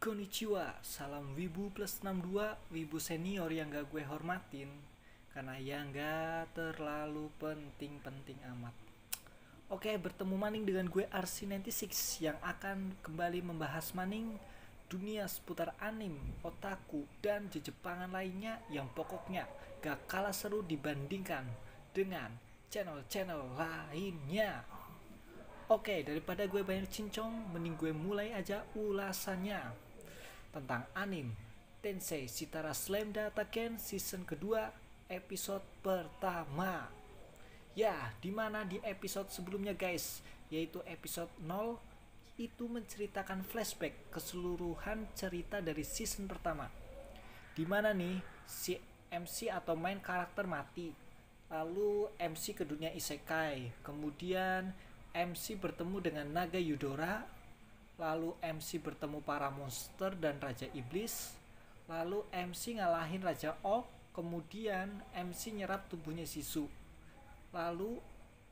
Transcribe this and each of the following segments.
Konnichiwa, salam Wibu plus 62, Wibu senior yang gak gue hormatin. Karena ya gak terlalu penting-penting amat. Oke, bertemu maning dengan gue RC96 yang akan kembali membahas maning dunia seputar anim, otaku, dan jejepangan lainnya yang pokoknya gak kalah seru dibandingkan dengan channel-channel lainnya. Oke, daripada gue banyak cincong, mending gue mulai aja ulasannya tentang anim Tensei Shitara Slam Data Ken season kedua episode pertama. Ya, dimana di episode sebelumnya guys, yaitu episode 0, itu menceritakan flashback keseluruhan cerita dari season pertama. Dimana nih si MC atau main karakter mati, lalu MC ke dunia isekai, kemudian MC bertemu dengan naga Yudora, lalu MC bertemu para monster dan Raja Iblis, lalu MC ngalahin Raja Oak, kemudian MC nyerap tubuhnya Sisu, lalu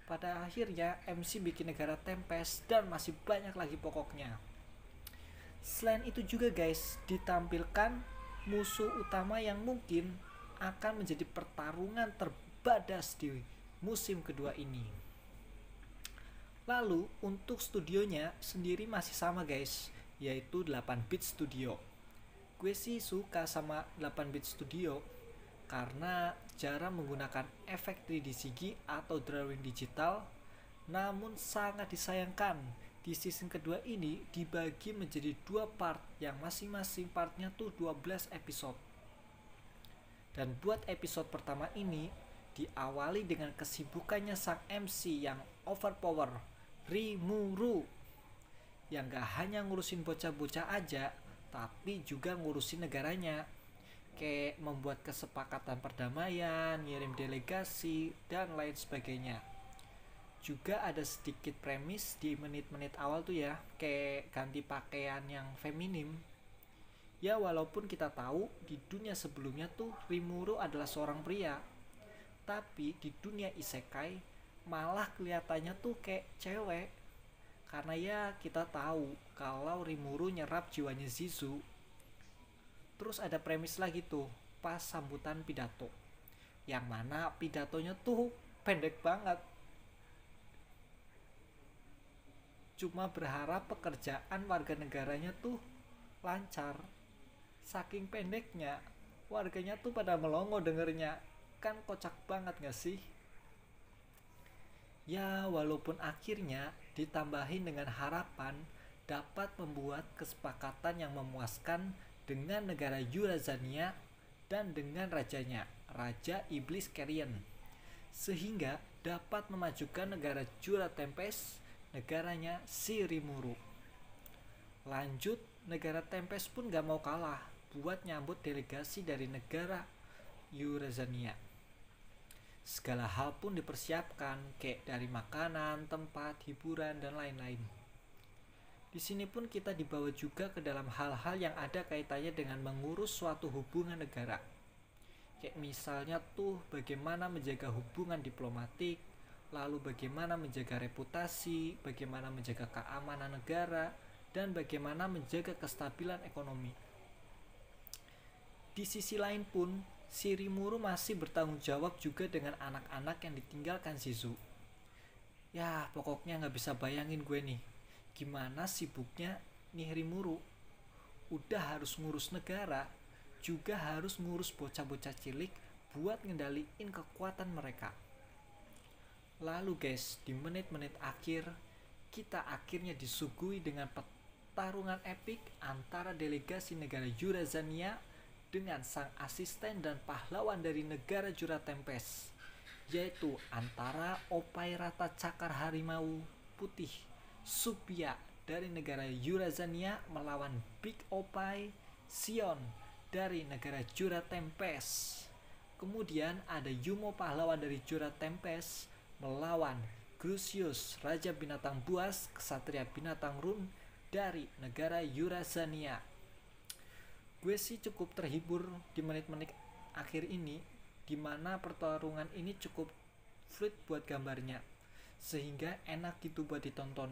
pada akhirnya MC bikin negara Tempest, dan masih banyak lagi pokoknya. Selain itu juga guys, ditampilkan musuh utama yang mungkin akan menjadi pertarungan terbadas di musim kedua ini. Lalu untuk studionya sendiri masih sama guys, yaitu 8-bit Studio. Gue sih suka sama 8-bit Studio karena jarang menggunakan efek 3D CG atau drawing digital. Namun sangat disayangkan di season kedua ini dibagi menjadi 2 part yang masing-masing partnya tuh 12 episode. Dan buat episode pertama ini diawali dengan kesibukannya sang MC yang overpower, Rimuru, yang gak hanya ngurusin bocah-bocah aja, tapi juga ngurusin negaranya, kayak membuat kesepakatan perdamaian, ngirim delegasi, dan lain sebagainya. Juga ada sedikit premis di menit-menit awal tuh ya, kayak ganti pakaian yang feminim. Ya walaupun kita tahu di dunia sebelumnya tuh Rimuru adalah seorang pria, tapi di dunia isekai malah kelihatannya tuh kayak cewek. Karena ya kita tahu kalau Rimuru nyerap jiwanya Zizu. Terus ada premis lagi tuh pas sambutan pidato, yang mana pidatonya tuh pendek banget. Cuma berharap pekerjaan warga negaranya tuh lancar. Saking pendeknya, warganya tuh pada melongo dengernya. Kan kocak banget gak sih? Ya walaupun akhirnya ditambahin dengan harapan dapat membuat kesepakatan yang memuaskan dengan negara Yurazania dan dengan rajanya, Raja Iblis Carrion, sehingga dapat memajukan negara Jura Tempest, negaranya si Rimuru. Lanjut, negara Tempest pun gak mau kalah buat nyambut delegasi dari negara Yurazania. Segala hal pun dipersiapkan, kayak dari makanan, tempat, hiburan, dan lain-lain. Di sini pun kita dibawa juga ke dalam hal-hal yang ada kaitannya dengan mengurus suatu hubungan negara. Kayak misalnya tuh bagaimana menjaga hubungan diplomatik, lalu bagaimana menjaga reputasi, bagaimana menjaga keamanan negara, dan bagaimana menjaga kestabilan ekonomi. Di sisi lain pun, si Rimuru masih bertanggung jawab juga dengan anak-anak yang ditinggalkan Zizu. Ya pokoknya gak bisa bayangin gue nih, gimana sibuknya nih Rimuru. Udah harus ngurus negara, juga harus ngurus bocah-bocah cilik buat ngendaliin kekuatan mereka. Lalu guys, di menit-menit akhir, kita akhirnya disuguhi dengan pertarungan epik antara delegasi negara Yurazania dengan sang asisten dan pahlawan dari negara Jura Tempest, yaitu antara Opai Rata Cakar Harimau Putih Supia dari negara Yurazania melawan Big Opai Sion dari negara Jura Tempest. Kemudian ada Yumo pahlawan dari Jura Tempest melawan Crucius Raja Binatang Buas Ksatria Binatang Run dari negara Yurazania. Gue sih cukup terhibur di menit-menit akhir ini, dimana pertarungan ini cukup fluid buat gambarnya, sehingga enak gitu buat ditonton.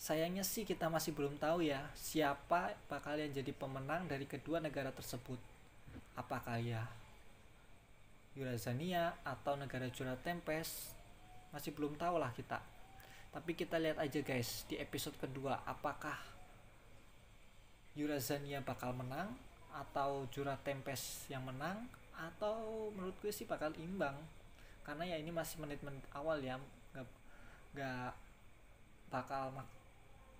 Sayangnya sih kita masih belum tahu ya siapa bakal yang jadi pemenang dari kedua negara tersebut. Apakah ya Yurazania atau negara Jura Tempest, masih belum tahu lah kita. Tapi kita lihat aja guys di episode kedua, apakah Yurazania bakal menang atau Jura Tempest yang menang, atau menurut gue sih bakal imbang. Karena ya ini masih menit-menit awal ya, gak bakal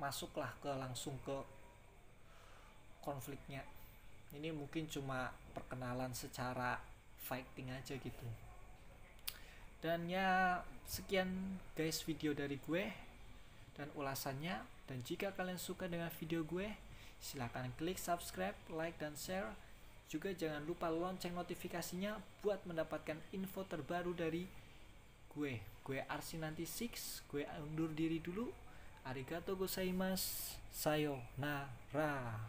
masuk lah langsung ke konfliknya. Ini mungkin cuma perkenalan secara fighting aja gitu. Dan ya sekian guys video dari gue dan ulasannya. Dan jika kalian suka dengan video gue, silahkan klik subscribe, like, dan share. Juga jangan lupa lonceng notifikasinya buat mendapatkan info terbaru dari gue. Gue Arsinanti6, gue undur diri dulu. Arigatou gozaimasu. Sayonara.